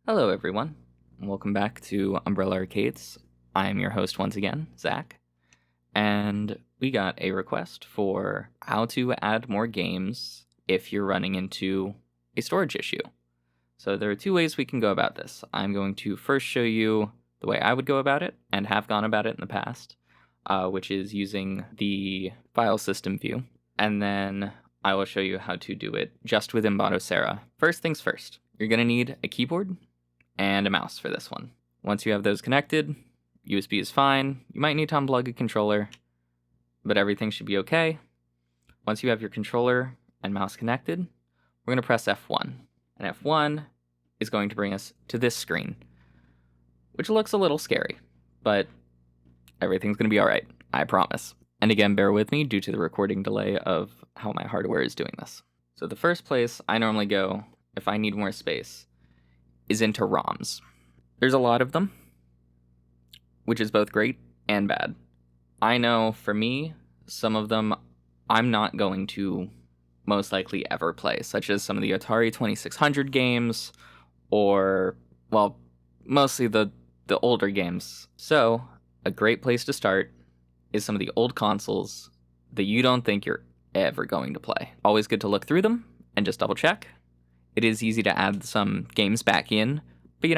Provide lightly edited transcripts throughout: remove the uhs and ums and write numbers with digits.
Hello, everyone. Welcome back to Umbrella Arcades. I am your host once again, Zach, and we got a request for how to add more games if you're running into a storage issue. So there are two ways we can go about this. I'm going to first show you the way I would go about it and have gone about it in the past, which is using the file system view, and then I will show you how to do it just within Batocera. First things first, you're going to need a keyboard and a mouse for this one. Once you have those connected, USB is fine. You might need to unplug a controller, but everything should be okay. Once you have your controller and mouse connected, we're going to press F1. And F1 is going to bring us to this screen, which looks a little scary, but everything's going to be all right, I promise. And again, bear with me due to the recording delay of how my hardware is doing this. So the first place I normally go if I need more space is into ROMs. There's a lot of them, which is both great and bad. I know for me, some of them I'm not going to most likely ever play, such as some of the Atari 2600 games, or, well, mostly the older games. So, a great place to start is some of the old consoles that you don't think you're ever going to play. Always good to look through them and just double check. It is easy to add some games back in, but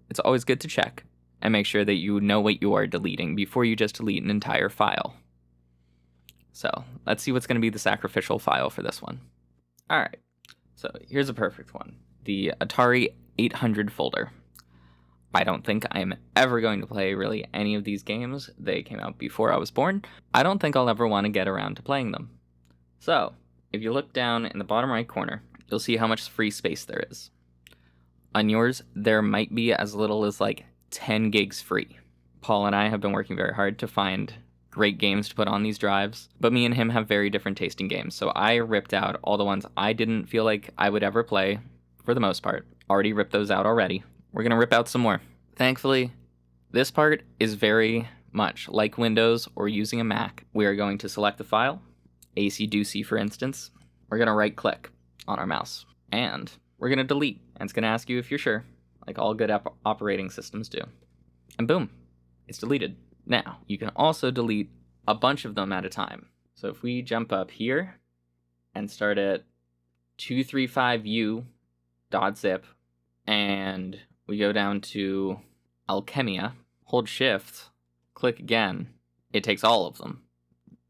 it's always good to check and make sure that you know what you are deleting before you just delete an entire file. So let's see what's going to be the sacrificial file for this one. Alright, so here's a perfect one. The Atari 800 folder. I don't think I'm ever going to play really any of these games. They came out before I was born. I don't think I'll ever want to get around to playing them. So, if you look down in the bottom right corner, you'll see how much free space there is. On yours, there might be as little as like 10 gigs free. Paul and I have been working very hard to find great games to put on these drives, but me and him have very different tasting games, so I ripped out all the ones I didn't feel like I would ever play, for the most part. Already ripped those out already. We're gonna rip out some more. Thankfully, this part is very much like Windows or using a Mac. We are going to select the file, AC-doocy for instance. We're gonna right-click on our mouse, and we're going to delete, and it's going to ask you if you're sure, like all good operating systems do. And boom, it's deleted. Now, you can also delete a bunch of them at a time. So if we jump up here and start at 235u.zip, and we go down to Alchemia, hold shift, click again, it takes all of them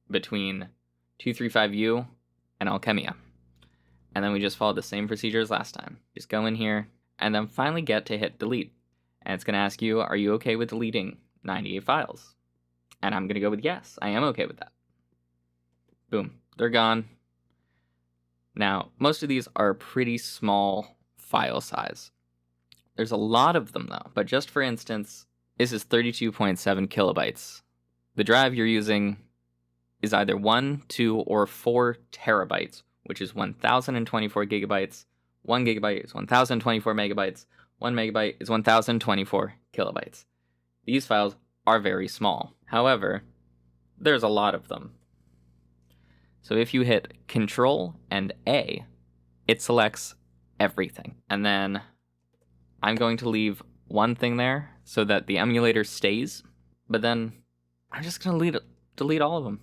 between 235u and Alchemia. And then we just follow the same procedure as last time. Just go in here, and then finally get to hit delete. And it's going to ask you, are you okay with deleting 98 files? And I'm going to go with yes, I am okay with that. Boom, they're gone. Now, most of these are pretty small file size. There's a lot of them though, but just for instance, this is 32.7 kilobytes. The drive you're using is either 1, 2, or 4 terabytes, which is 1024 gigabytes. 1 gigabyte is 1024 megabytes. 1 megabyte is 1024 kilobytes. These files are very small. However, there's a lot of them. So if you hit Control and A, it selects everything. And then I'm going to leave one thing there so that the emulator stays, but then I'm just going to delete all of them.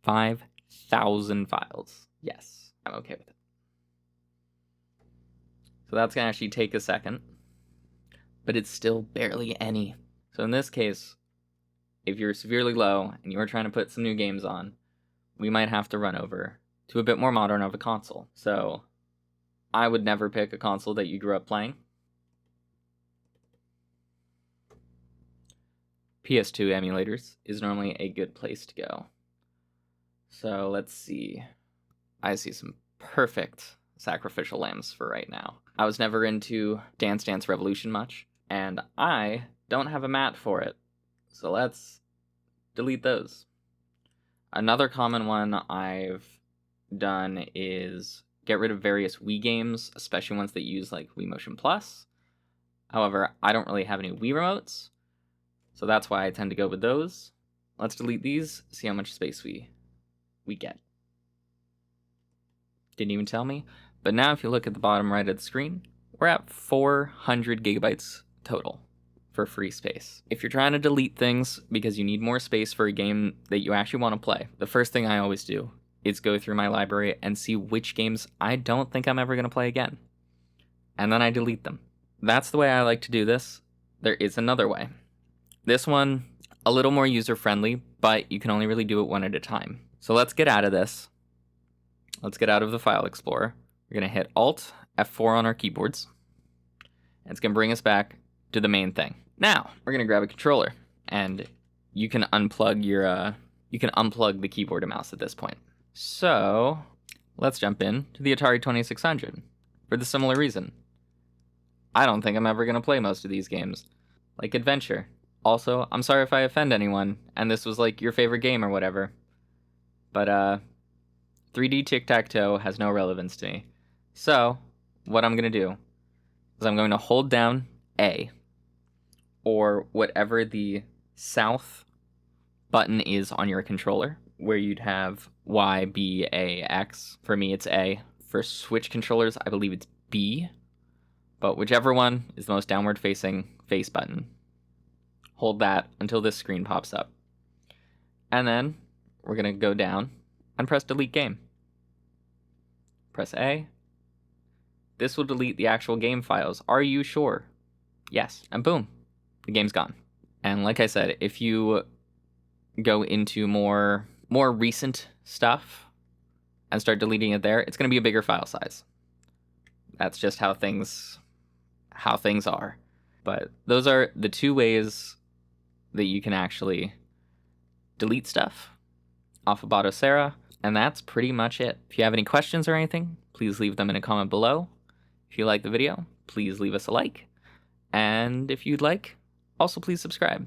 5,000 files. Yes, I'm okay with it. So that's going to actually take a second, but it's still barely any. So in this case, if you're severely low and you're trying to put some new games on, we might have to run over to a bit more modern of a console. So I would never pick a console that you grew up playing. PS2 emulators is normally a good place to go. So let's see. I see some perfect sacrificial lambs for right now. I was never into Dance Dance Revolution much, and I don't have a mat for it. So let's delete those. Another common one I've done is get rid of various Wii games, especially ones that use like Wii Motion Plus. However, I don't really have any Wii remotes, so that's why I tend to go with those. Let's delete these, see how much space we get. Didn't even tell me. But now if you look at the bottom right of the screen, we're at 400 gigabytes total for free space. If you're trying to delete things because you need more space for a game that you actually want to play, the first thing I always do is go through my library and see which games I don't think I'm ever going to play again. And then I delete them. That's the way I like to do this. There is another way. This one, a little more user-friendly, but you can only really do it one at a time. So let's get out of this. Let's get out of the File Explorer. We're going to hit Alt F4 on our keyboards. And it's going to bring us back to the main thing. Now, we're going to grab a controller, and you can unplug the keyboard and mouse at this point. So, let's jump in to the Atari 2600 for the similar reason. I don't think I'm ever going to play most of these games, like Adventure. Also, I'm sorry if I offend anyone, and this was like your favorite game or whatever, but 3D Tic-Tac-Toe has no relevance to me. So, what I'm going to do is I'm going to hold down A, or whatever the south button is on your controller, where you'd have Y, B, A, X. For me, it's A. For Switch controllers, I believe it's B, but whichever one is the most downward-facing face button. Hold that until this screen pops up. And then we're going to go down and press Delete Game. Press A. This will delete the actual game files. Are you sure? Yes. And boom, the game's gone. And like I said, if you go into more recent stuff and start deleting it there, it's going to be a bigger file size. That's just how things are. But those are the two ways that you can actually delete stuff off of Batocera, and that's pretty much it. If you have any questions or anything, please leave them in a comment below. If you like the video, please leave us a like. And if you'd like, also please subscribe.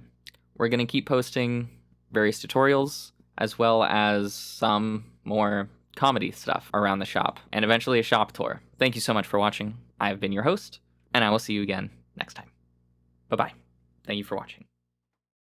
We're going to keep posting various tutorials, as well as some more comedy stuff around the shop, and eventually a shop tour. Thank you so much for watching. I have been your host, and I will see you again next time. Bye-bye. Thank you for watching.